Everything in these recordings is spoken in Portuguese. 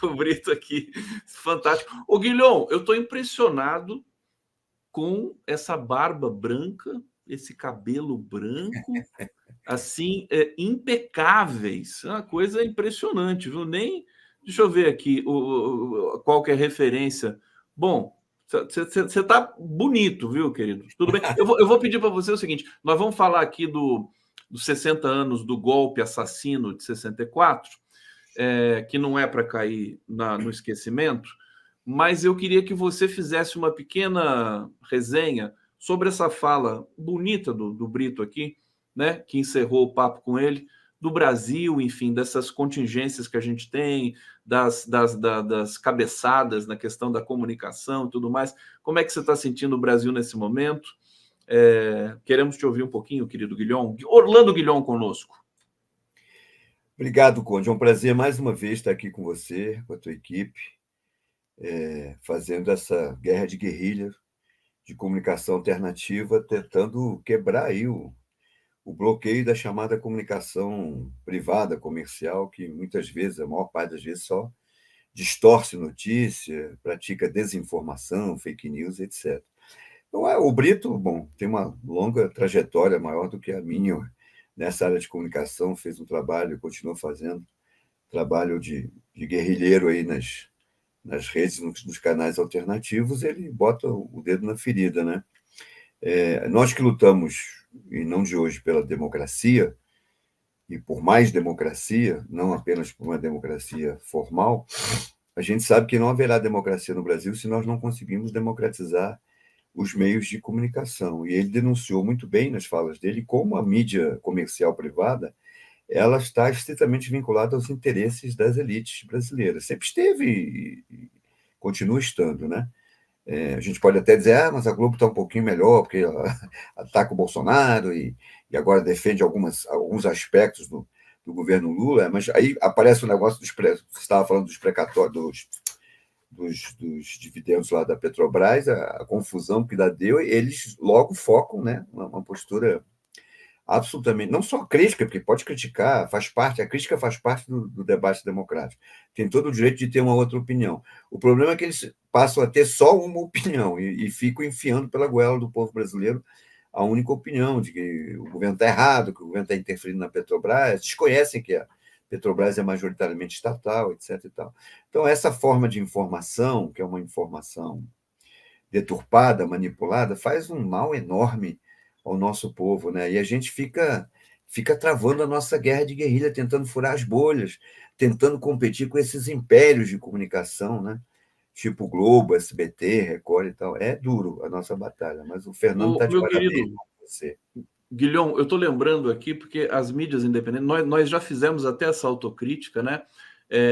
o Brito aqui, fantástico. Ô, Guilhom, eu estou impressionado com essa barba branca, esse cabelo branco, assim, impecáveis. É uma coisa impressionante, viu? Nem. Deixa eu ver aqui qual que é a referência. Bom, você está bonito, viu, querido? Tudo bem. Eu vou pedir para você o seguinte: nós vamos falar aqui dos 60 anos do golpe assassino de 64, que não é para cair no esquecimento, mas eu queria que você fizesse uma pequena resenha sobre essa fala bonita do Brito aqui, né, que encerrou o papo com ele, do Brasil, enfim, dessas contingências que a gente tem, das cabeçadas na questão da comunicação e tudo mais. Como é que você está sentindo o Brasil nesse momento? Queremos te ouvir um pouquinho, querido Guilhom. Orlando Guilhom conosco. Obrigado, Conde. É um prazer mais uma vez estar aqui com você, com a tua equipe, fazendo essa guerra de guerrilha de comunicação alternativa, tentando quebrar aí o bloqueio da chamada comunicação privada, comercial, que muitas vezes, a maior parte das vezes, só distorce notícia, pratica desinformação, fake news, etc. Então, o Brito, bom, tem uma longa trajetória maior do que a minha nessa área de comunicação, fez um trabalho, continua fazendo trabalho de guerrilheiro aí nas redes, nos canais alternativos, ele bota o dedo na ferida, né? Nós que lutamos, e não de hoje, pela democracia, e por mais democracia, não apenas por uma democracia formal, a gente sabe que não haverá democracia no Brasil se nós não conseguirmos democratizar os meios de comunicação. E ele denunciou muito bem nas falas dele como a mídia comercial privada ela está estritamente vinculada aos interesses das elites brasileiras. Sempre esteve e continua estando, né? A gente pode até dizer, mas a Globo está um pouquinho melhor, porque ela ataca o Bolsonaro e agora defende alguns aspectos do governo Lula, mas aí aparece o negócio você estava falando dos precatórios, dos dividendos lá da Petrobras, a confusão que deu, e eles logo focam, né, uma postura absolutamente, não só crítica, porque pode criticar, a crítica faz parte do debate democrático. Tem todo o direito de ter uma outra opinião. O problema é que eles passam a ter só uma opinião e ficam enfiando pela goela do povo brasileiro a única opinião de que o governo está errado, que o governo está interferindo na Petrobras, desconhecem que a Petrobras é majoritariamente estatal, etc. E tal. Então, essa forma de informação, que é uma informação deturpada, manipulada, faz um mal enorme ao nosso povo, né? E a gente fica travando a nossa guerra de guerrilha, tentando furar as bolhas, tentando competir com esses impérios de comunicação, né? Tipo Globo, SBT, Record e tal. É duro a nossa batalha, mas o Fernando está de Meu parabéns querido com você. Guilhom, eu estou lembrando aqui, porque as mídias independentes, nós já fizemos até essa autocrítica, né?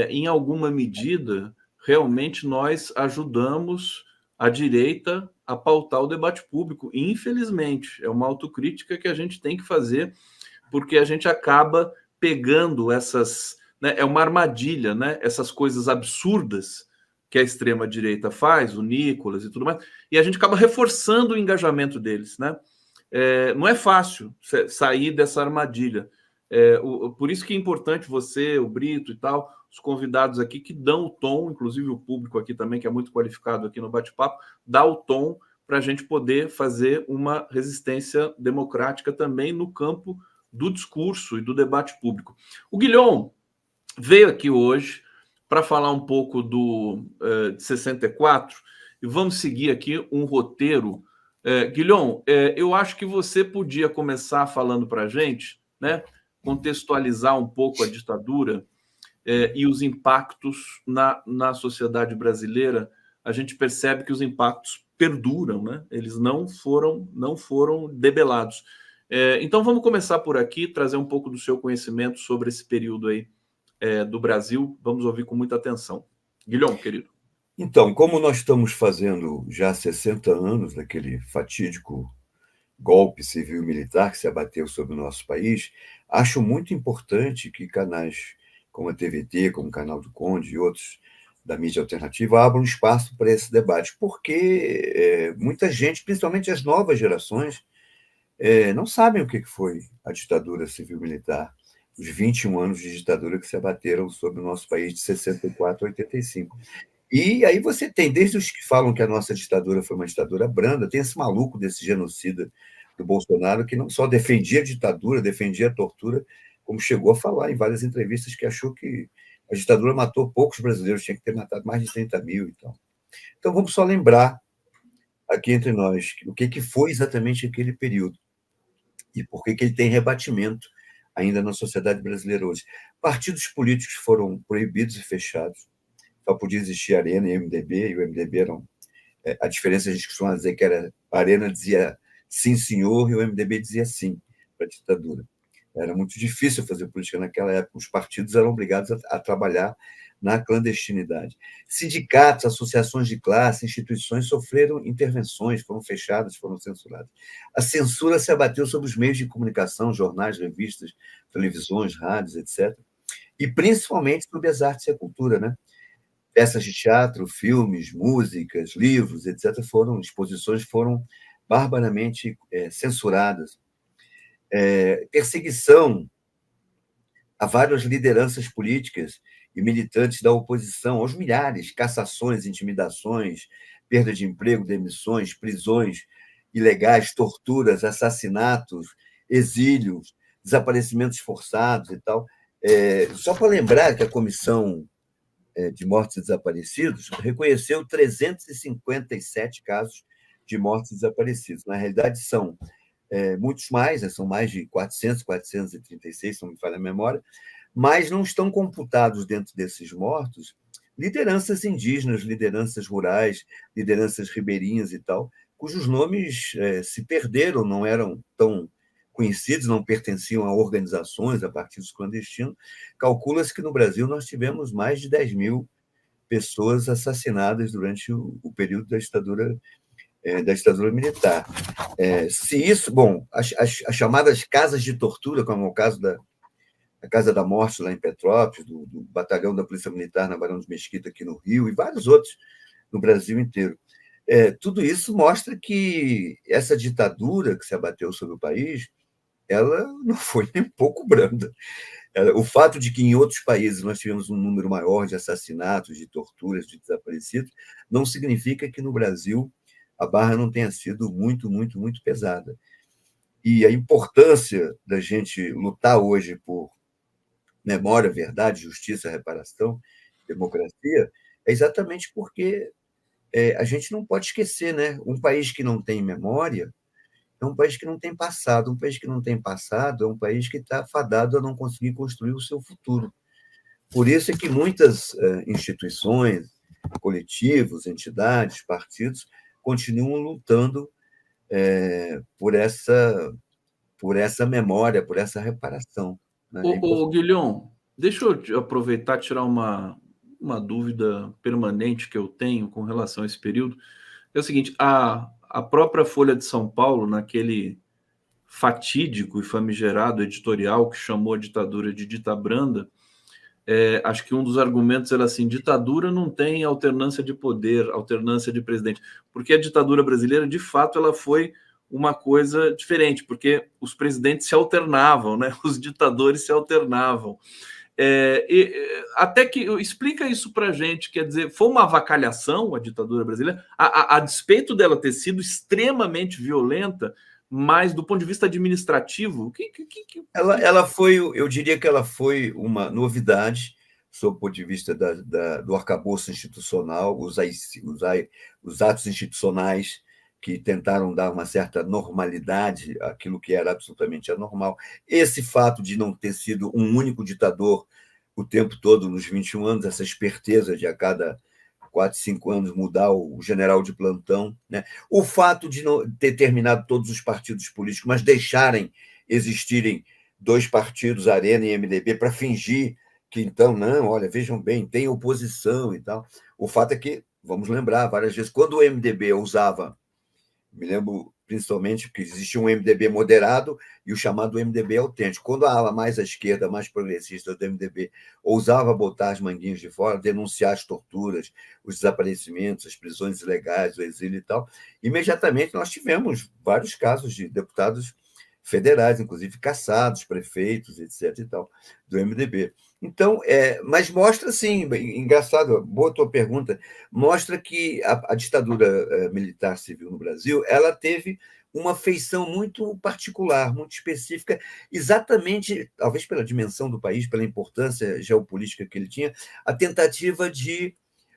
Em alguma medida, realmente nós ajudamos a direita a pautar o debate público. Infelizmente, é uma autocrítica que a gente tem que fazer, porque a gente acaba pegando essas. Né, é uma armadilha, né? Essas coisas absurdas que a extrema-direita faz, o Nicolas e tudo mais, e a gente acaba reforçando o engajamento deles, né? Não é fácil sair dessa armadilha. Por isso que é importante você, o Brito e tal, os convidados aqui que dão o tom, inclusive o público aqui também, que é muito qualificado aqui no bate-papo, dá o tom para a gente poder fazer uma resistência democrática também no campo do discurso e do debate público. O Guilhom veio aqui hoje para falar um pouco de 64 e vamos seguir aqui um roteiro. Guilhom, eu acho que você podia começar falando para a gente, né, contextualizar um pouco a ditadura e os impactos na sociedade brasileira. A gente percebe que os impactos perduram, né? Eles não foram debelados. Então vamos começar por aqui, trazer um pouco do seu conhecimento sobre esse período aí do Brasil. Vamos ouvir com muita atenção. Guilhom, querido. Então, como nós estamos fazendo já 60 anos daquele fatídico golpe civil-militar que se abateu sobre o nosso país, acho muito importante que canais como a TVT, como o Canal do Conde e outros da mídia alternativa abram espaço para esse debate, porque muita gente, principalmente as novas gerações, não sabem o que foi a ditadura civil-militar. os 21 anos de ditadura que se abateram sobre o nosso país de 64 a 85. E aí você tem, desde os que falam que a nossa ditadura foi uma ditadura branda, tem esse maluco desse genocida do Bolsonaro que não só defendia a ditadura, defendia a tortura, como chegou a falar em várias entrevistas que achou que a ditadura matou poucos brasileiros, tinha que ter matado mais de 30 mil e tal. Então vamos só lembrar aqui entre nós o que foi exatamente aquele período e por que ele tem rebatimento ainda na sociedade brasileira hoje. Partidos políticos foram proibidos e fechados, só podia existir Arena e MDB, e o MDB eram. A diferença, a gente costuma dizer que era a Arena dizia sim, senhor, e o MDB dizia sim para a ditadura. Era muito difícil fazer política naquela época, os partidos eram obrigados a trabalhar na clandestinidade. Sindicatos, associações de classe, instituições sofreram intervenções, foram fechadas, foram censuradas. A censura se abateu sobre os meios de comunicação, jornais, revistas, televisões, rádios, etc. E principalmente sobre as artes e a cultura, né? Peças de teatro, filmes, músicas, livros, etc., exposições foram barbaramente censuradas. Perseguição a várias lideranças políticas e militantes da oposição, aos milhares, cassações, intimidações, perda de emprego, demissões, prisões ilegais, torturas, assassinatos, exílios, desaparecimentos forçados e tal. Só para lembrar que a Comissão de Mortos e Desaparecidos reconheceu 357 casos de mortos e desaparecidos. Na realidade, são muitos mais, são mais de 400, 436, se não me falha a memória, mas não estão computados dentro desses mortos lideranças indígenas, lideranças rurais, lideranças ribeirinhas e tal, cujos nomes se perderam, não eram tão conhecidos, não pertenciam a organizações, a partidos clandestinos. Calcula-se que no Brasil nós tivemos mais de 10 mil pessoas assassinadas durante o período da ditadura militar. Se isso, bom, as chamadas casas de tortura, como é o caso da Casa da Morte lá em Petrópolis, do batalhão da Polícia Militar na Barão de Mesquita aqui no Rio e vários outros no Brasil inteiro. Tudo isso mostra que essa ditadura que se abateu sobre o país, ela não foi nem um pouco branda. O fato de que em outros países nós tivemos um número maior de assassinatos, de torturas, de desaparecidos, não significa que no Brasil a barra não tenha sido muito, muito, muito pesada. E a importância da gente lutar hoje por memória, verdade, justiça, reparação, democracia, é exatamente porque a gente não pode esquecer, né? Um país que não tem memória é um país que não tem passado. Um país que não tem passado é um país que está fadado a não conseguir construir o seu futuro. Por isso é que muitas instituições, coletivos, entidades, partidos, continuam lutando por essa memória, por essa reparação. Né? Guilhom, deixa eu aproveitar e tirar uma dúvida permanente que eu tenho com relação a esse período. É o seguinte, a própria Folha de São Paulo, naquele fatídico e famigerado editorial que chamou a ditadura de dita branda, acho que um dos argumentos era assim, ditadura não tem alternância de poder, alternância de presidente, porque a ditadura brasileira, de fato, ela foi uma coisa diferente, porque os presidentes se alternavam, né? Os ditadores se alternavam. Até que explica isso para a gente, quer dizer, foi uma avacalhação a ditadura brasileira, a despeito dela ter sido extremamente violenta, mas do ponto de vista administrativo, ela foi, eu diria que ela foi uma novidade sob o ponto de vista do arcabouço institucional, os atos institucionais que tentaram dar uma certa normalidade àquilo que era absolutamente anormal. Esse fato de não ter sido um único ditador o tempo todo nos 21 anos, essa esperteza de a cada 4, 5 anos mudar o general de plantão, né? O fato de não ter terminado todos os partidos políticos, mas deixarem existirem 2 partidos, Arena e MDB, para fingir que, então, não, olha, vejam bem, tem oposição e tal. O fato é que, vamos lembrar várias vezes, quando o MDB usava, me lembro principalmente que existia um MDB moderado e o chamado MDB autêntico. Quando a ala mais à esquerda, mais progressista do MDB, ousava botar as manguinhas de fora, denunciar as torturas, os desaparecimentos, as prisões ilegais, o exílio e tal, imediatamente nós tivemos vários casos de deputados federais, inclusive cassados, prefeitos, etc. e tal, do MDB. Então, mas mostra, assim, engraçado, boa tua pergunta, mostra que a ditadura militar civil no Brasil, ela teve uma feição muito particular, muito específica, exatamente, talvez pela dimensão do país, pela importância geopolítica que ele tinha, a tentativa de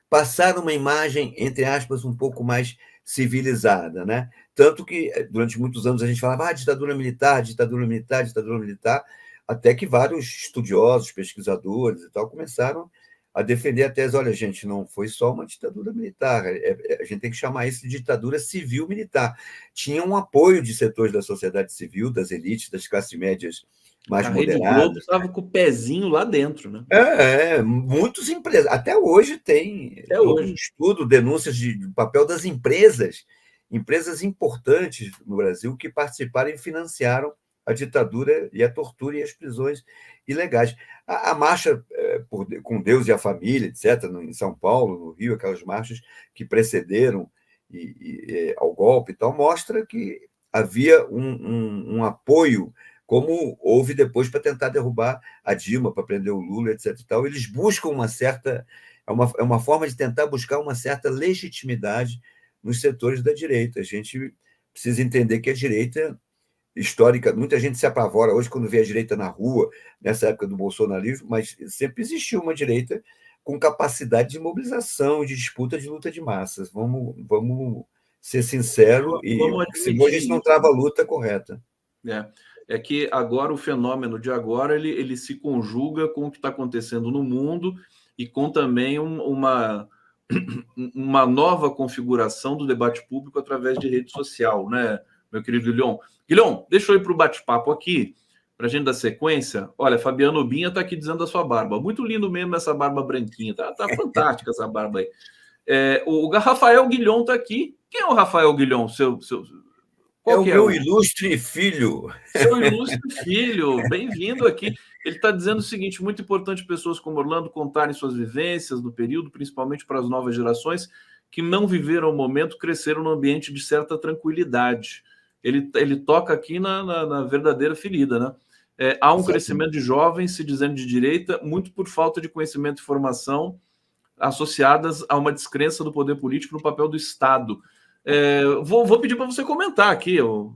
passar uma imagem, entre aspas, um pouco mais civilizada, né? Tanto que durante muitos anos a gente falava ditadura militar, ditadura militar, ditadura militar, até que vários estudiosos, pesquisadores e tal começaram a defender a tese, olha, gente, não foi só uma ditadura militar, a gente tem que chamar isso de ditadura civil-militar. Tinha um apoio de setores da sociedade civil, das elites, das classes médias mais A Rede Globo moderadas. estava com o pezinho lá dentro, né? Muitos empresas. Até hoje tem Até todo um hoje. estudo, denúncias do papel das empresas importantes no Brasil que participaram e financiaram a ditadura e a tortura e as prisões ilegais. A marcha com Deus e a família, etc., em São Paulo, no Rio, aquelas marchas que precederam ao golpe e tal, mostra que havia um apoio, como houve depois para tentar derrubar a Dilma, para prender o Lula, etc. E tal. Eles buscam uma certa. É uma forma de tentar buscar uma certa legitimidade nos setores da direita. A gente precisa entender que a direita histórica, muita gente se apavora hoje quando vê a direita na rua, nessa época do bolsonarismo, mas sempre existiu uma direita com capacidade de mobilização, de disputa, de luta de massas. Vamos ser sinceros, e Vamos senão a admitir gente não isso. trava a luta correta. É que agora o fenômeno de agora ele se conjuga com o que está acontecendo no mundo e com também uma nova configuração do debate público através de rede social, né, meu querido Guilhom? Guilhom, deixa eu ir para o bate-papo aqui, para a gente dar sequência. Olha, Fabiano Binha está aqui dizendo da sua barba. Muito lindo mesmo essa barba branquinha. Tá fantástica essa barba aí. O Rafael Guilhom está aqui. Quem é o Rafael Guilhom? É Qual o que é meu o ilustre filho. seu ilustre filho? Bem-vindo aqui. Ele está dizendo o seguinte: muito importante pessoas como Orlando contarem suas vivências no período, principalmente para as novas gerações que não viveram o momento, cresceram num ambiente de certa tranquilidade. Ele toca aqui na verdadeira ferida, né? Há um crescimento de jovens se dizendo de direita, muito por falta de conhecimento e formação, associadas a uma descrença do poder político no papel do Estado. Vou pedir para você comentar aqui, o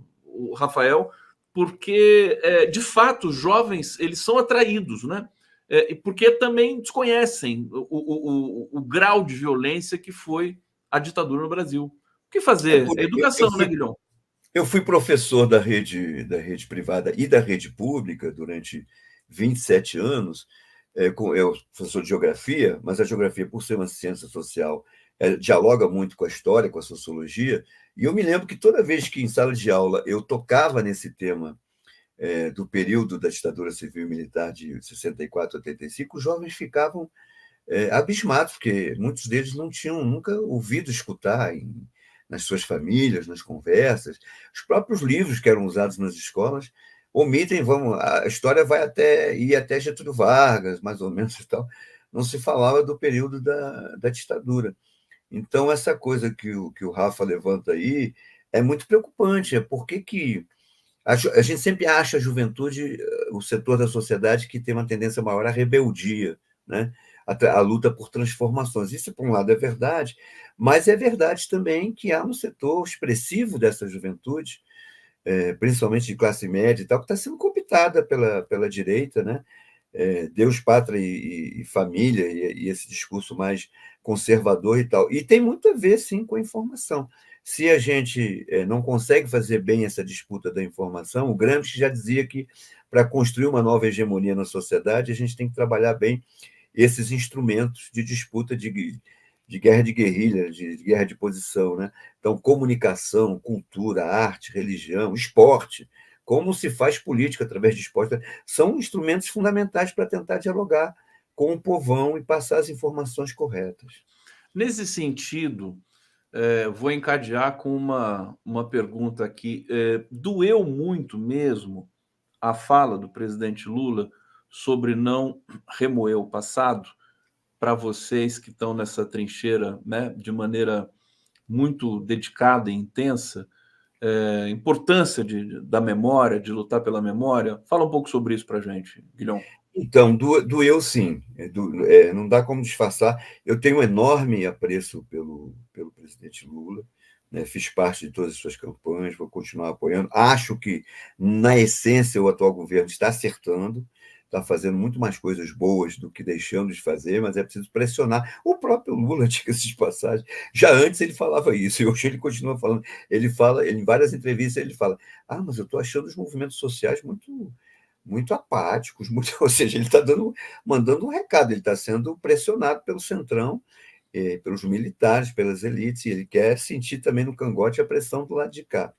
Rafael, porque, de fato, os jovens eles são atraídos, né? Porque também desconhecem o grau de violência que foi a ditadura no Brasil. O que fazer? É educação, né, Guilherme? Eu fui professor da rede privada e da rede pública durante 27 anos. Eu professor de geografia, mas a geografia, por ser uma ciência social, dialoga muito com a história, com a sociologia. E eu me lembro que toda vez que em sala de aula eu tocava nesse tema do período da ditadura civil e militar de 64 a 85, os jovens ficavam abismados, porque muitos deles não tinham nunca ouvido escutar nas suas famílias, nas conversas. Os próprios livros que eram usados nas escolas omitem, a história ir até Getúlio Vargas, mais ou menos e tal. Não se falava do período da ditadura. Então, essa coisa que o Rafa levanta aí é muito preocupante. Por que a gente sempre acha a juventude o setor da sociedade que tem uma tendência maior à rebeldia, né? A luta por transformações. Isso, por um lado, é verdade, mas é verdade também que há um setor expressivo dessa juventude, principalmente de classe média e tal, que está sendo cooptada pela direita, né? Deus, pátria e família, e esse discurso mais conservador e tal. E tem muito a ver, sim, com a informação. Se a gente não consegue fazer bem essa disputa da informação, o Gramsci já dizia que, para construir uma nova hegemonia na sociedade, a gente tem que trabalhar bem esses instrumentos de disputa de guerra de guerrilha, de guerra de posição, né? Então, comunicação, cultura, arte, religião, esporte, como se faz política através de esporte, são instrumentos fundamentais para tentar dialogar com o povão e passar as informações corretas. Nesse sentido, vou encadear com uma pergunta aqui. Doeu muito mesmo a fala do presidente Lula sobre não remoer o passado, para vocês que estão nessa trincheira, né, de maneira muito dedicada e intensa? importância da memória, de lutar pela memória. Fala um pouco sobre isso para a gente, Guilhom. Então, doeu sim, não dá como disfarçar. Eu tenho um enorme apreço pelo presidente Lula, né? Fiz parte de todas as suas campanhas, vou continuar apoiando. Acho que, na essência, o atual governo está acertando, está fazendo muito mais coisas boas do que deixando de fazer, mas é preciso pressionar. O próprio Lula, diga-se de passagem, já antes ele falava isso, e hoje ele continua falando. Ele fala, em várias entrevistas, ele fala: mas eu estou achando os movimentos sociais muito apáticos, ou seja, ele está mandando um recado, ele está sendo pressionado pelo Centrão, pelos militares, pelas elites, e ele quer sentir também no cangote a pressão do lado de cá.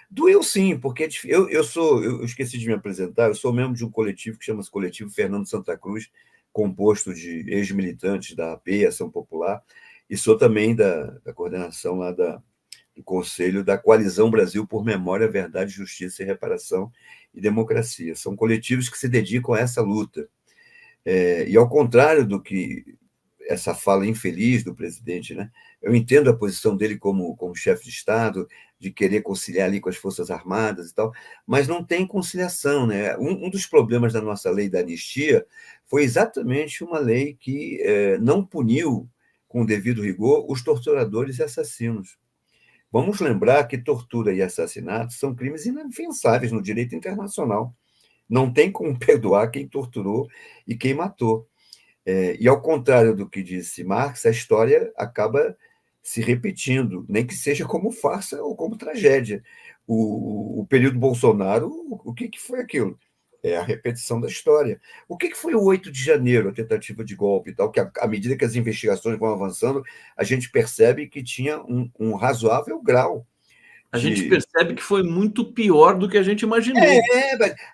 Doeu sim, porque eu esqueci de me apresentar, eu sou membro de um coletivo que chama-se Coletivo Fernando Santa Cruz, composto de ex-militantes da AP, Ação Popular, e sou também da coordenação lá do Conselho da Coalizão Brasil por Memória, Verdade, Justiça e Reparação e Democracia. São coletivos que se dedicam a essa luta. E ao contrário do que essa fala infeliz do presidente, né? Eu entendo a posição dele como chefe de Estado, de querer conciliar ali com as Forças Armadas e tal, mas não tem conciliação, né? Um dos problemas da nossa lei da anistia foi exatamente uma lei que não puniu com o devido rigor os torturadores e assassinos. Vamos lembrar que tortura e assassinato são crimes inafensáveis no direito internacional. Não tem como perdoar quem torturou e quem matou. E, ao contrário do que disse Marx, a história acaba se repetindo, nem que seja como farsa ou como tragédia. O período Bolsonaro, o que foi aquilo? É a repetição da história. O que foi o 8 de janeiro, a tentativa de golpe e tal, que à medida que as investigações vão avançando, a gente percebe que tinha um razoável grau A gente de... percebe que foi muito pior do que a gente imaginou.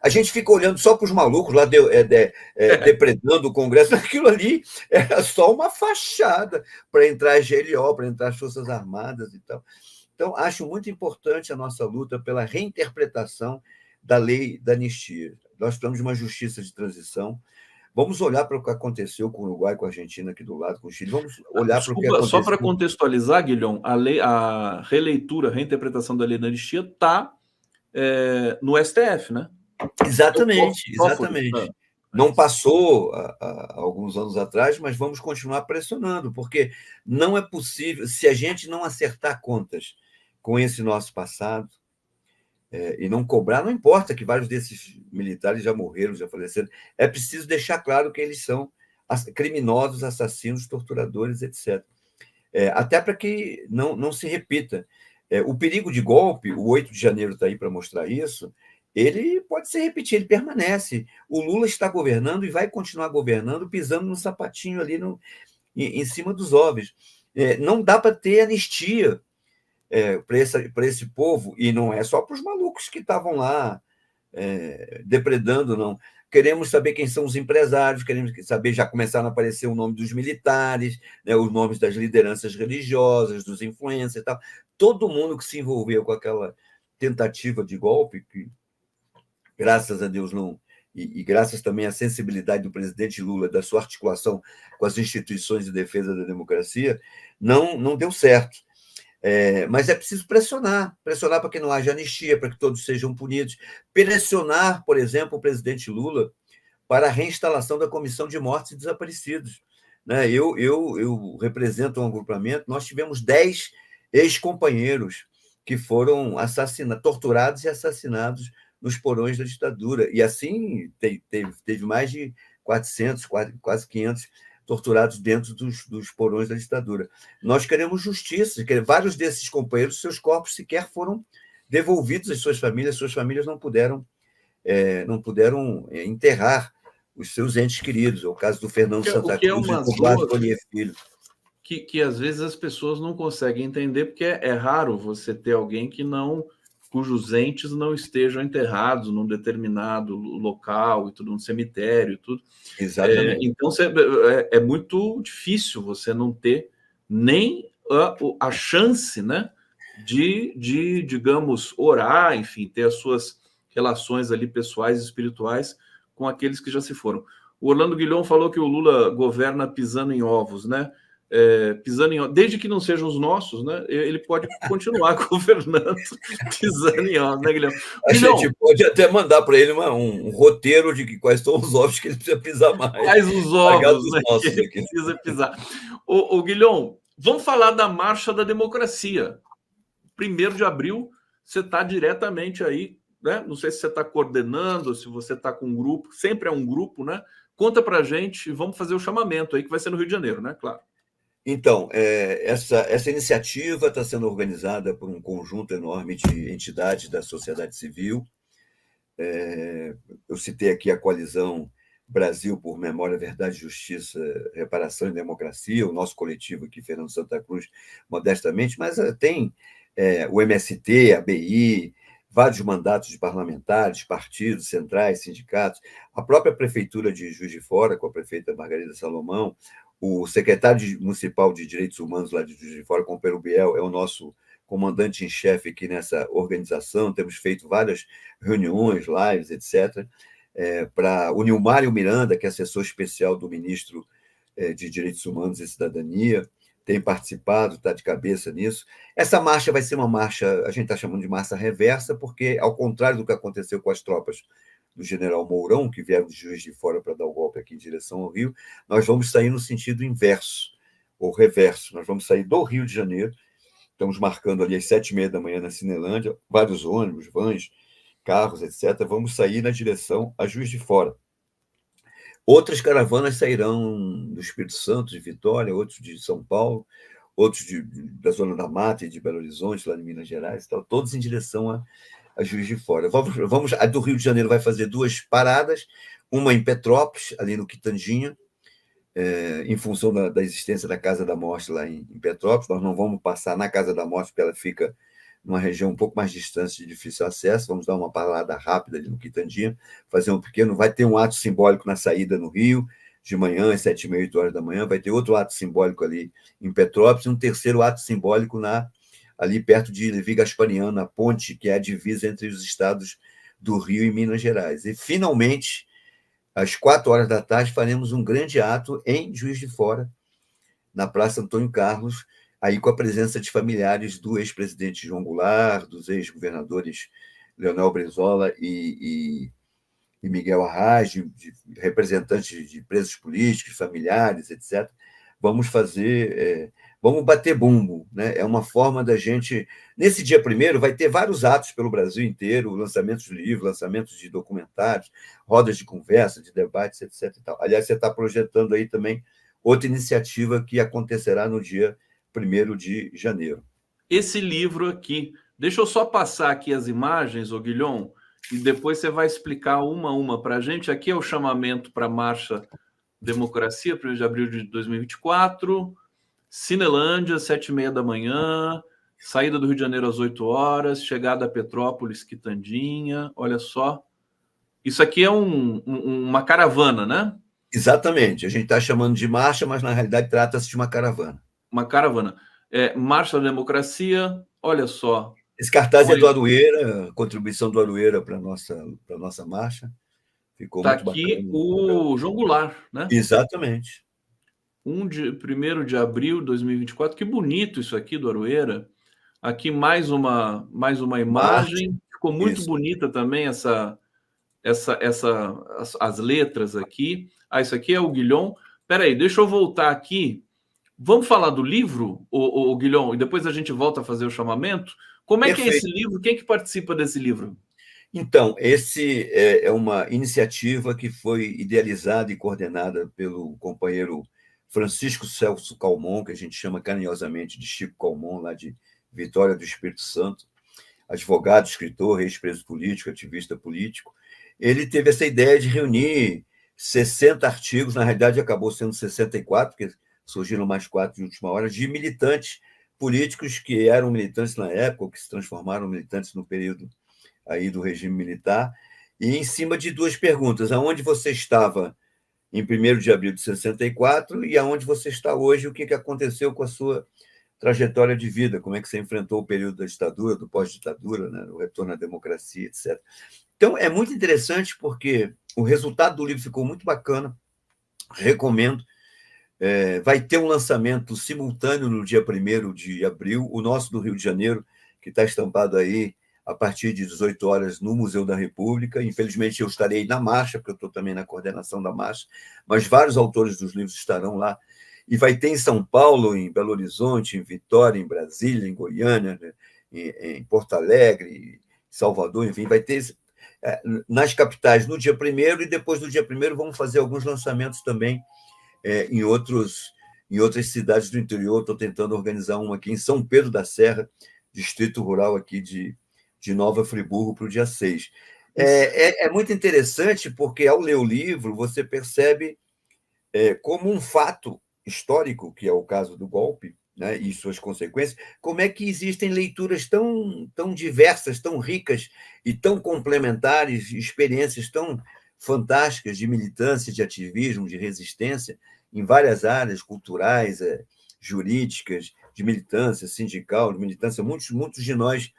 A gente fica olhando só para os malucos lá depredando o Congresso. Aquilo ali era só uma fachada para entrar a GLO, para entrar as Forças Armadas e tal. Então, acho muito importante a nossa luta pela reinterpretação da lei da anistia. Nós precisamos de uma justiça de transição. Vamos olhar para o que aconteceu com o Uruguai, com a Argentina aqui do lado, com o Chile. Vamos olhar para o que Desculpa, só para aconteceu. contextualizar, Guilhom, a releitura, a reinterpretação da lei da anistia está no STF, né? Exatamente, Só por isso. exatamente. Não passou há alguns anos atrás, mas vamos continuar pressionando, porque não é possível, se a gente não acertar contas com esse nosso passado, e não cobrar, não importa que vários desses militares já morreram, já faleceram, é preciso deixar claro que eles são criminosos, assassinos, torturadores, etc. Até para que não se repita. O perigo de golpe, o 8 de janeiro está aí para mostrar isso, ele pode se repetir, ele permanece. O Lula está governando e vai continuar governando, pisando no sapatinho ali em cima dos ovos. Não dá para ter anistia para esse povo, e não é só para os malucos que estavam lá depredando, não. Queremos saber quem são os empresários, queremos saber, já começaram a aparecer o nome dos militares, né, os nomes das lideranças religiosas, dos influencers e tal. Todo mundo que se envolveu com aquela tentativa de golpe, que, graças a Deus, não. E graças também à sensibilidade do presidente Lula, da sua articulação com as instituições de defesa da democracia, não deu certo. Mas é preciso pressionar para que não haja anistia, para que todos sejam punidos. Pressionar, por exemplo, o presidente Lula para a reinstalação da Comissão de Mortos e Desaparecidos. Né? Eu represento um agrupamento, nós tivemos 10 ex-companheiros que foram torturados e assassinados nos porões da ditadura. E assim teve mais de 400, quase 500 torturados dentro dos porões da ditadura. Nós queremos justiça, vários desses companheiros, seus corpos sequer foram devolvidos às suas famílias não puderam enterrar os seus entes queridos. É o caso do Fernando Santa Cruz e do Vlado Collier Filho. Que às vezes as pessoas não conseguem entender, porque é raro você ter alguém cujos entes não estejam enterrados num determinado local e tudo, num cemitério e tudo. Exatamente. Então é muito difícil você não ter nem a chance, né, de, digamos, orar, enfim, ter as suas relações ali pessoais e espirituais com aqueles que já se foram. O Orlando Guilhom falou que o Lula governa pisando em ovos, né? pisando em ovos, desde que não sejam os nossos, né? Ele pode continuar governando pisando em ovos, né, Guilherme? A gente pode até mandar para ele um roteiro de quais são os ovos que ele precisa pisar mais. Quais os Pagar ovos, dos né, que nossos ele aqui. precisa pisar. Ô, Guilherme, vamos falar da Marcha da Democracia. 1º de abril, você está diretamente aí, né? Não sei se você está coordenando, se você está com um grupo, sempre é um grupo, né? Conta para a gente, vamos fazer o chamamento aí, que vai ser no Rio de Janeiro, né? Claro. Então, essa iniciativa está sendo organizada por um conjunto enorme de entidades da sociedade civil. Eu citei aqui a coalizão Brasil por Memória, Verdade, Justiça, Reparação e Democracia, o nosso coletivo aqui, Fernando Santa Cruz, modestamente, mas tem o MST, a BI, vários mandatos de parlamentares, partidos, centrais, sindicatos, a própria Prefeitura de Juiz de Fora, com a prefeita Margarida Salomão, o secretário municipal de Direitos Humanos lá de Juiz de Fora, com Pedro Biel, é o nosso comandante em chefe aqui nessa organização. Temos feito várias reuniões, lives, etc., para o Nilmário Miranda, que é assessor especial do ministro de Direitos Humanos e Cidadania, tem participado, está de cabeça nisso. Essa marcha vai ser uma marcha, a gente está chamando de marcha reversa, porque, ao contrário do que aconteceu com as tropas do general Mourão, que vieram de Juiz de Fora para dar o golpe aqui em direção ao Rio, nós vamos sair no sentido inverso, ou reverso. Nós vamos sair do Rio de Janeiro, estamos marcando ali às 7h30 da manhã na Cinelândia, vários ônibus, vans, carros, etc. Vamos sair na direção a Juiz de Fora. Outras caravanas sairão do Espírito Santo, de Vitória, outros de São Paulo, outros da Zona da Mata e de Belo Horizonte, lá de Minas Gerais, tal, todos em direção a Juiz de Fora. A do Rio de Janeiro vai fazer 2 paradas, uma em Petrópolis, ali no Quitandinha, em função da existência da Casa da Morte lá em Petrópolis. Nós não vamos passar na Casa da Morte, porque ela fica numa região um pouco mais distante, de difícil acesso. Vamos dar uma parada rápida ali no Quitandinha, fazer um pequeno... Vai ter um ato simbólico na saída no Rio, de manhã, às 7h30, 8h da manhã. Vai ter outro ato simbólico ali em Petrópolis, e um terceiro ato simbólico ali perto de Levi Gasparian, na ponte, que é a divisa entre os estados do Rio e Minas Gerais. E, finalmente, às 4h da tarde, faremos um grande ato em Juiz de Fora, na Praça Antônio Carlos, aí com a presença de familiares do ex-presidente João Goulart, dos ex-governadores Leonel Brizola e Miguel Arraes, de representantes de presos políticos, familiares, etc. Vamos vamos bater bumbo, né? É uma forma da gente... Nesse dia 1º vai ter vários atos pelo Brasil inteiro, lançamentos de livros, lançamentos de documentários, rodas de conversa, de debates, etc. E tal. Aliás, você está projetando aí também outra iniciativa que acontecerá no dia 1º de janeiro. Esse livro aqui, deixa eu só passar aqui as imagens, ô Guilhom, e depois você vai explicar uma a uma para a gente. Aqui é o chamamento para a Marcha Democracia, 1º de abril de 2024, Cinelândia, 7h30 da manhã, saída do Rio de Janeiro às 8h, chegada a Petrópolis, Quitandinha, olha só. Isso aqui é uma caravana, né? Exatamente. A gente está chamando de marcha, mas na realidade trata-se de uma caravana. Uma caravana. Marcha da Democracia, olha só. Esse cartaz é do Aroeira, contribuição do Aroeira para a nossa marcha. Ficou muito bacana. Está aqui o João Goulart, né? Exatamente. 1º de abril de 2024. Que bonito isso aqui do Aroeira. Aqui mais uma imagem. Ficou muito bonita também as letras aqui. Isso aqui é o Guilhom. Espera aí, deixa eu voltar aqui. Vamos falar do livro, o Guilhom, e depois a gente volta a fazer o chamamento? Como é que é esse livro? Quem que participa desse livro? Então, esse é uma iniciativa que foi idealizada e coordenada pelo companheiro Francisco Celso Calmon, que a gente chama carinhosamente de Chico Calmon, lá de Vitória do Espírito Santo, advogado, escritor, ex-preso político, ativista político. Ele teve essa ideia de reunir 60 artigos, na realidade acabou sendo 64, porque surgiram mais 4 de última hora, de militantes políticos que eram militantes na época, ou que se transformaram em militantes no período aí do regime militar, e em cima de 2 perguntas: aonde você estava em 1º de abril de 64 e aonde você está hoje, o que aconteceu com a sua trajetória de vida, como é que você enfrentou o período da ditadura, do pós-ditadura, né, o retorno à democracia, etc. Então, é muito interessante porque o resultado do livro ficou muito bacana, recomendo. Vai ter um lançamento simultâneo no dia 1º de abril, o nosso do Rio de Janeiro, que está estampado aí a partir de 18 horas no Museu da República. Infelizmente, eu estarei na marcha, porque eu estou também na coordenação da marcha, mas vários autores dos livros estarão lá. E vai ter em São Paulo, em Belo Horizonte, em Vitória, em Brasília, em Goiânia, né, em Porto Alegre, em Salvador, enfim, vai ter nas capitais no dia 1º, e depois do dia 1º vamos fazer alguns lançamentos também em outras cidades do interior. Estou tentando organizar um aqui em São Pedro da Serra, distrito rural aqui de Nova Friburgo, para o dia 6. É muito interessante, porque ao ler o livro, você percebe como um fato histórico, que é o caso do golpe, né, e suas consequências, como é que existem leituras tão diversas, tão ricas e tão complementares, experiências tão fantásticas de militância, de ativismo, de resistência, em várias áreas culturais, jurídicas, de militância sindical, de militância. Muitos de nós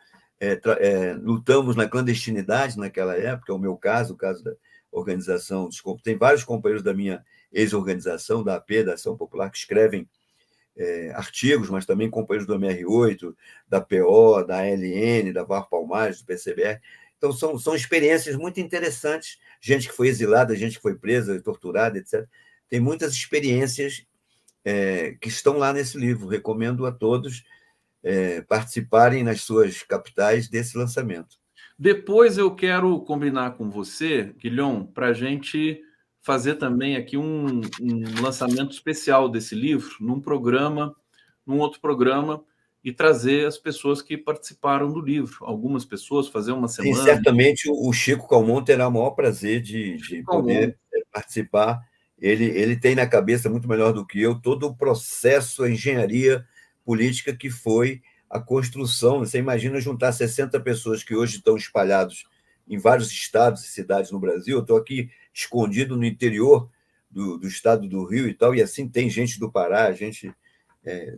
lutamos na clandestinidade naquela época, é o meu caso, o caso da organização. Tem vários companheiros da minha ex-organização, da AP, da Ação Popular, que escrevem artigos, mas também companheiros do MR8, da PO, da ALN, da VAR Palmares, do PCBR. Então, são experiências muito interessantes. Gente que foi exilada, gente que foi presa, torturada, etc. Tem muitas experiências que estão lá nesse livro. Recomendo a todos participarem nas suas capitais desse lançamento. Depois eu quero combinar com você, Guilhom, para a gente fazer também aqui um lançamento especial desse livro num outro programa, e trazer as pessoas que participaram do livro. Algumas pessoas, fazer uma Sim, semana. certamente o Chico Calmon terá o maior prazer de poder participar. Ele tem na cabeça, muito melhor do que eu, todo o processo, a engenharia política que foi a construção. Você imagina juntar 60 pessoas que hoje estão espalhados em vários estados e cidades no Brasil. Eu estou aqui escondido no interior do estado do Rio e tal, e assim tem gente do Pará, gente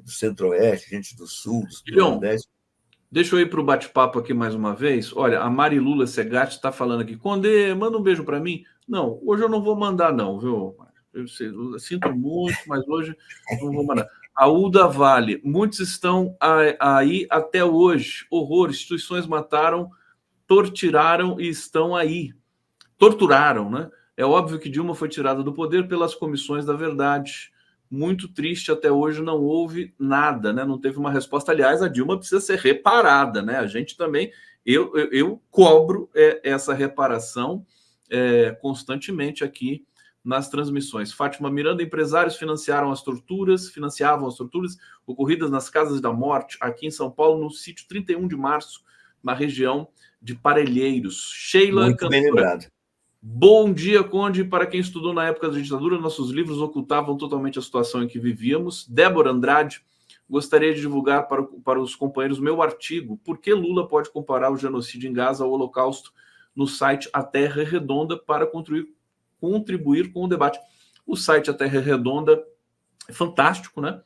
do Centro-Oeste, gente do Sul, do Guilhom, Nordeste. deixa eu ir para o bate-papo aqui mais uma vez. Olha, a Marilula Segatti está falando aqui. Condé, manda um beijo para mim. Não, hoje eu não vou mandar, não, viu? Eu sinto muito, mas hoje não vou mandar. A Uda Vale, muitos estão aí até hoje. Horror, instituições mataram, torturaram e estão aí. Torturaram, né? É óbvio que Dilma foi tirada do poder pelas comissões da verdade. Muito triste, até hoje não houve nada, né? Não teve uma resposta. Aliás, a Dilma precisa ser reparada, né? A gente também, eu cobro essa reparação constantemente aqui nas transmissões. Fátima Miranda, empresários financiavam as torturas ocorridas nas Casas da Morte, aqui em São Paulo, no sítio 31 de março, na região de Parelheiros. Sheila Muito bem Cantora. lembrado. Bom dia, Conde. Para quem estudou na época da ditadura, nossos livros ocultavam totalmente a situação em que vivíamos. Débora Andrade, gostaria de divulgar para os companheiros meu artigo Por que Lula pode comparar o genocídio em Gaza ao Holocausto, no site A Terra é Redonda, para contribuir com o debate. O site A Terra é Redonda é fantástico, né?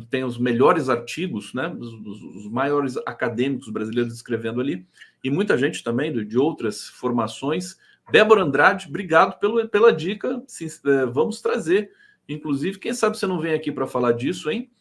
Tem os melhores artigos, né? Os maiores acadêmicos brasileiros escrevendo ali, e muita gente também de outras formações. Débora Andrade, obrigado pela dica. Vamos trazer, inclusive, quem sabe você não vem aqui para falar disso, hein?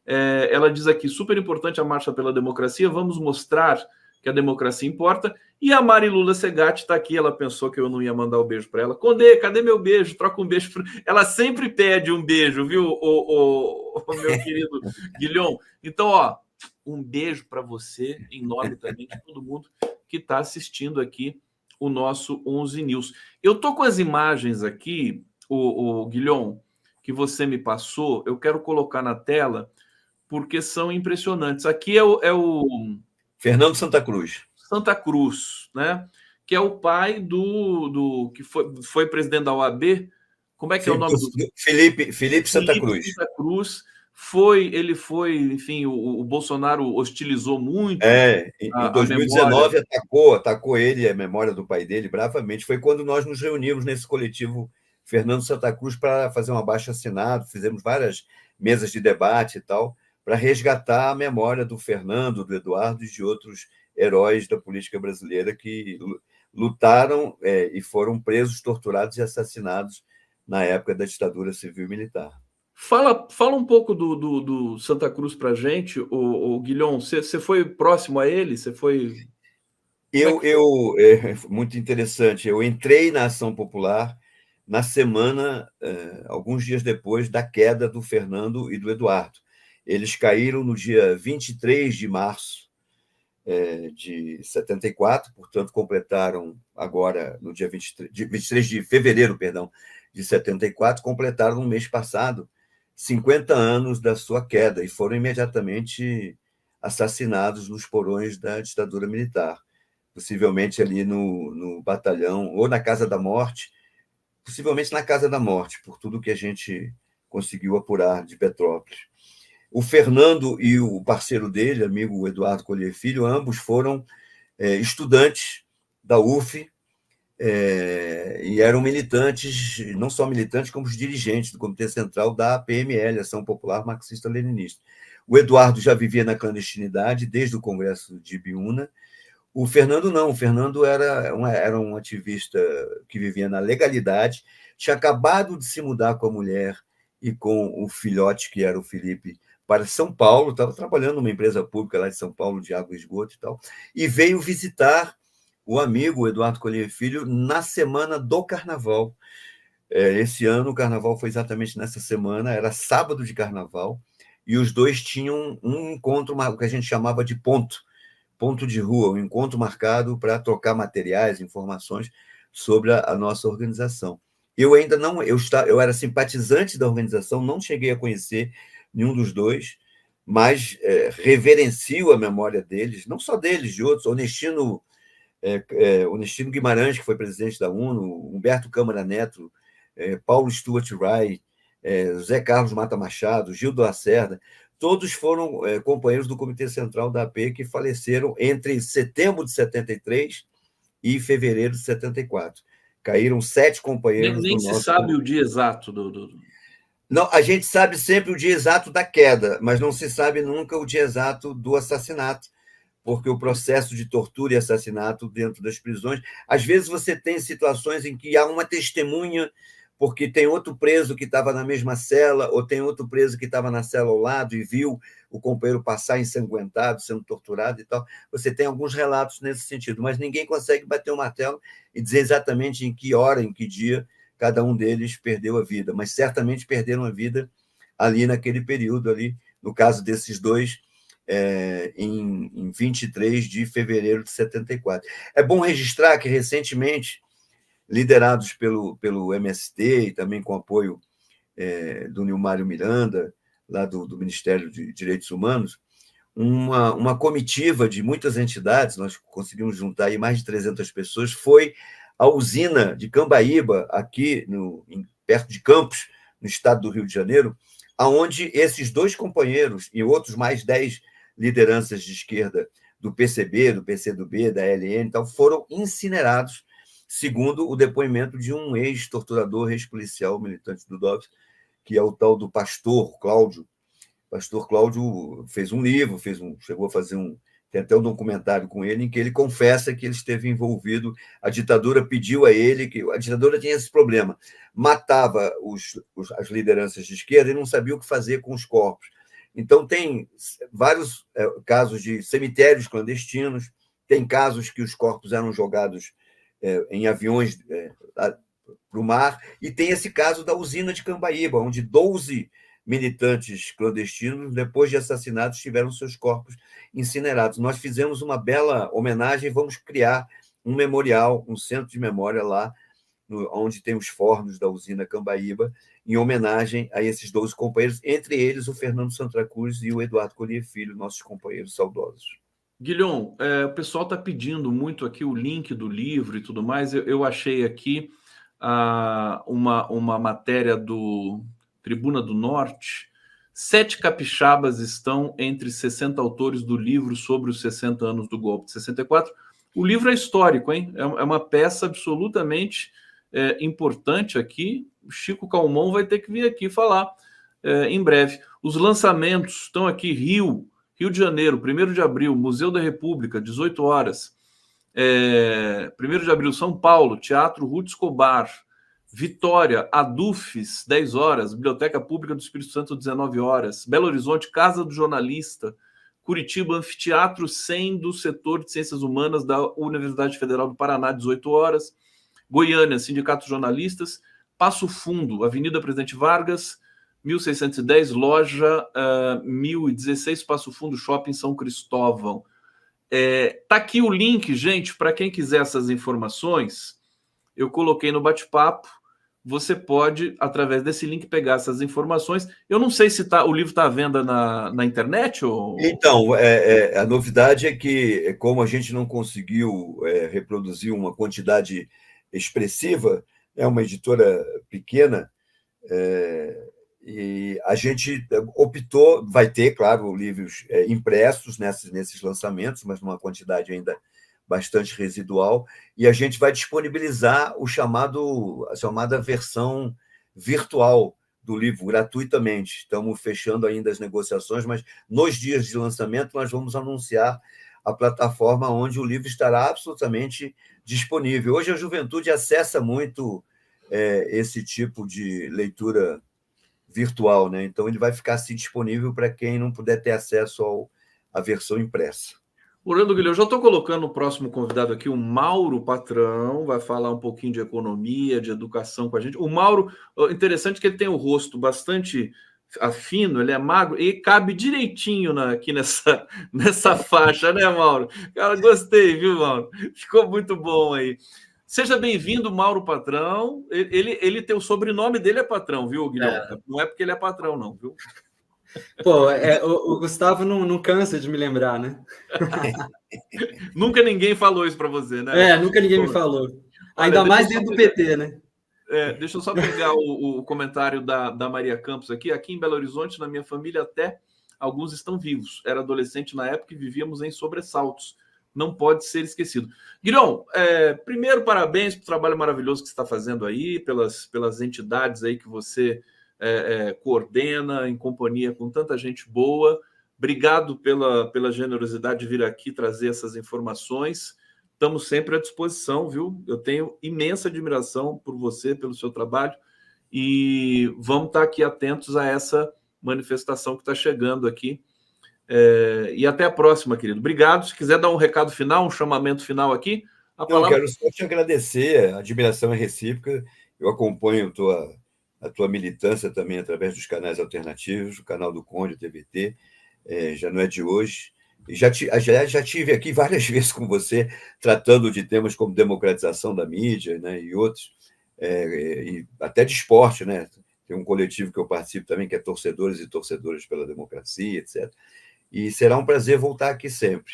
Ela diz aqui, super importante a marcha pela democracia, vamos mostrar que a democracia importa. E a Marilula Segatti está aqui, ela pensou que eu não ia mandar o beijo para ela. Condé, cadê meu beijo? Troca um beijo. Ela sempre pede um beijo, viu, o meu querido Guilhom? Então, ó, um beijo para você, em nome também de todo mundo que está assistindo aqui o nosso 11 News. Eu tô com as imagens aqui, o Guilhom, que você me passou, eu quero colocar na tela, porque são impressionantes. Aqui é o Fernando Santa Cruz. Santa Cruz, né? Que é o pai do que foi presidente da OAB. Como é que é o nome do Felipe Santa Cruz. Santa Cruz. Ele foi, enfim, o Bolsonaro hostilizou muito Em a memória. 2019 atacou ele, a memória do pai dele, bravamente. Foi quando nós nos reunimos nesse coletivo Fernando Santa Cruz para fazer um abaixo-assinado, fizemos várias mesas de debate e tal, para resgatar a memória do Fernando, do Eduardo e de outros heróis da política brasileira que lutaram e foram presos, torturados e assassinados na época da ditadura civil e militar. Fala um pouco do Santa Cruz para a gente, o Guilhom. Você foi próximo a ele? Você foi. Como é que foi? Muito interessante. Eu entrei na Ação Popular na semana, alguns dias depois da queda do Fernando e do Eduardo. Eles caíram no dia 23 de março de 74, portanto, completaram agora, no dia 23 de fevereiro, perdão, de 74, completaram no mês passado 50 anos da sua queda e foram imediatamente assassinados nos porões da ditadura militar, possivelmente ali no batalhão, ou na Casa da Morte, possivelmente na Casa da Morte, por tudo que a gente conseguiu apurar de Petrópolis. O Fernando e o parceiro dele, amigo Eduardo Collier Filho, ambos foram estudantes da UF e eram militantes, não só militantes, como os dirigentes do Comitê Central da PML, Ação Popular Marxista-Leninista. O Eduardo já vivia na clandestinidade desde o Congresso de Ibiúna. O Fernando não, o Fernando era um ativista que vivia na legalidade, tinha acabado de se mudar com a mulher e com o filhote, que era o Felipe, para São Paulo, estava trabalhando numa empresa pública lá de São Paulo, de água e esgoto e tal, e veio visitar o amigo Eduardo Collier Filho na semana do Carnaval. Esse ano o Carnaval foi exatamente nessa semana, era sábado de Carnaval, e os dois tinham um encontro, o que a gente chamava de ponto de rua, um encontro marcado para trocar materiais, informações sobre a nossa organização. Eu ainda não, eu era simpatizante da organização, não cheguei a conhecer nenhum dos dois, mas reverencio a memória deles, não só deles, de outros, Onestino Guimarães, que foi presidente da UNO, Humberto Câmara Neto, Paulo Stuart Rai, José Carlos Mata Machado, Gildo Lacerda, todos foram companheiros do Comitê Central da AP que faleceram entre setembro de 73 e fevereiro de 74. Caíram 7 companheiros Nem do se nosso. sabe o dia exato Não, a gente sabe sempre o dia exato da queda, mas não se sabe nunca o dia exato do assassinato, porque o processo de tortura e assassinato dentro das prisões, às vezes você tem situações em que há uma testemunha, porque tem outro preso que estava na mesma cela, ou tem outro preso que estava na cela ao lado e viu o companheiro passar ensanguentado, sendo torturado e tal. Você tem alguns relatos nesse sentido, mas ninguém consegue bater o martelo e dizer exatamente em que hora, em que dia cada um deles perdeu a vida, mas certamente perderam a vida ali naquele período ali, no caso desses dois, em 23 de fevereiro de 74. É bom registrar que, recentemente, liderados pelo MST e também com apoio do Nilmário Miranda, lá do Ministério de Direitos Humanos, uma comitiva de muitas entidades, nós conseguimos juntar aí mais de 300 pessoas, foi à usina de Cambaíba, aqui perto de Campos, no estado do Rio de Janeiro, aonde esses dois companheiros e outros mais 10 lideranças de esquerda do PCB, do PCdoB, da LN, então, foram incinerados, segundo o depoimento de um ex-torturador, ex-policial militante do DOPS, que é o tal do pastor Cláudio. O pastor Cláudio fez um livro, chegou a fazer tem até um documentário com ele, em que ele confessa que ele esteve envolvido, a ditadura pediu a ele, que a ditadura tinha esse problema, matava as lideranças de esquerda e não sabia o que fazer com os corpos. Então, tem vários casos de cemitérios clandestinos, tem casos que os corpos eram jogados em aviões para o mar, e tem esse caso da usina de Cambaíba, onde 12 militantes clandestinos, depois de assassinados, tiveram seus corpos incinerados. Nós fizemos uma bela homenagem e vamos criar um memorial, um centro de memória lá, onde tem os fornos da usina Cambaíba, em homenagem a esses 12 companheiros, entre eles o Fernando Santa Cruz e o Eduardo Collier Filho, nossos companheiros saudosos. Guilhom, o pessoal está pedindo muito aqui o link do livro e tudo mais. Eu achei aqui uma matéria do Tribuna do Norte. 7 capixabas estão entre 60 autores do livro sobre os 60 anos do golpe de 64. O livro é histórico, hein? É uma peça absolutamente importante aqui. O Chico Calmon vai ter que vir aqui falar em breve. Os lançamentos estão aqui: Rio de Janeiro, 1º de abril, Museu da República, 18 horas. 1º de abril, São Paulo, Teatro Ruth Escobar. Vitória, Adufes, 10 horas. Biblioteca Pública do Espírito Santo, 19 horas. Belo Horizonte, Casa do Jornalista. Curitiba, Anfiteatro 100 do setor de Ciências Humanas da Universidade Federal do Paraná, 18 horas. Goiânia, Sindicato de Jornalistas. Passo Fundo, Avenida Presidente Vargas, 1610, loja 1016, Passo Fundo, Shopping São Cristóvão. Tá aqui o link, gente, para quem quiser essas informações. Eu coloquei no bate-papo. Você pode, através desse link, pegar essas informações. Eu não sei se o livro está à venda na internet ou... Então, a novidade é que, como a gente não conseguiu reproduzir uma quantidade expressiva, é uma editora pequena, e a gente optou, vai ter, claro, livros impressos nesses lançamentos, mas numa quantidade ainda bastante residual, e a gente vai disponibilizar a chamada versão virtual do livro, gratuitamente. Estamos fechando ainda as negociações, mas nos dias de lançamento nós vamos anunciar a plataforma onde o livro estará absolutamente disponível. Hoje a juventude acessa muito esse tipo de leitura virtual, né? Então ele vai ficar assim disponível para quem não puder ter acesso à versão impressa. Orlando Guilherme, eu já estou colocando o próximo convidado aqui, o Mauro Patrão, vai falar um pouquinho de economia, de educação com a gente. O Mauro, interessante que ele tem o rosto bastante fino, ele é magro e cabe direitinho aqui nessa faixa, né, Mauro? Cara, gostei, viu, Mauro? Ficou muito bom aí. Seja bem-vindo, Mauro Patrão. Ele tem o sobrenome dele é Patrão, viu, Guilherme? Não é porque ele é patrão, não, viu? Pô, o Gustavo não cansa de me lembrar, né? Nunca ninguém falou isso para você, né? Nunca ninguém me falou. Ainda mais dentro do PT, né? Deixa eu só pegar o comentário da Maria Campos aqui. Aqui em Belo Horizonte, na minha família, até alguns estão vivos. Era adolescente na época e vivíamos em Sobressaltos. Não pode ser esquecido. Guilherme, primeiro, parabéns pelo trabalho maravilhoso que você está fazendo aí, pelas entidades aí que você coordena em companhia com tanta gente boa. Obrigado pela generosidade de vir aqui trazer essas informações. Estamos sempre à disposição, viu? Eu tenho imensa admiração por você, pelo seu trabalho, e vamos estar aqui atentos a essa manifestação que está chegando aqui. E até a próxima, querido. Obrigado. Se quiser dar um recado final, um chamamento final aqui, Eu quero só te agradecer, a admiração é recíproca. Eu acompanho a tua militância também através dos canais alternativos, o canal do Conde, o TVT, já não é de hoje. E já tive aqui várias vezes com você, tratando de temas como democratização da mídia, né, e outros, e até de esporte, né? Tem um coletivo que eu participo também, que é Torcedores e Torcedoras pela Democracia, etc. E será um prazer voltar aqui sempre.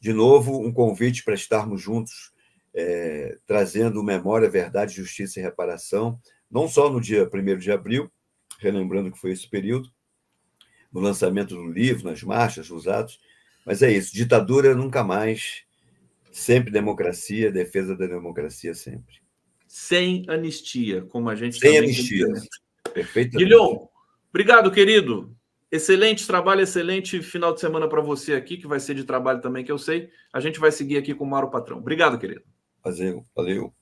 De novo, um convite para estarmos juntos, trazendo memória, verdade, justiça e reparação, não só no dia 1º de abril, relembrando que foi esse período, no lançamento do livro, nas marchas, nos atos, mas é isso, ditadura nunca mais, sempre democracia, defesa da democracia sempre. Sem anistia, como a gente Sem anistia, perfeitamente. Guilherme, obrigado, querido. Excelente trabalho, excelente final de semana para você aqui, que vai ser de trabalho também, que eu sei. A gente vai seguir aqui com o Mauro Patrão. Obrigado, querido. Valeu.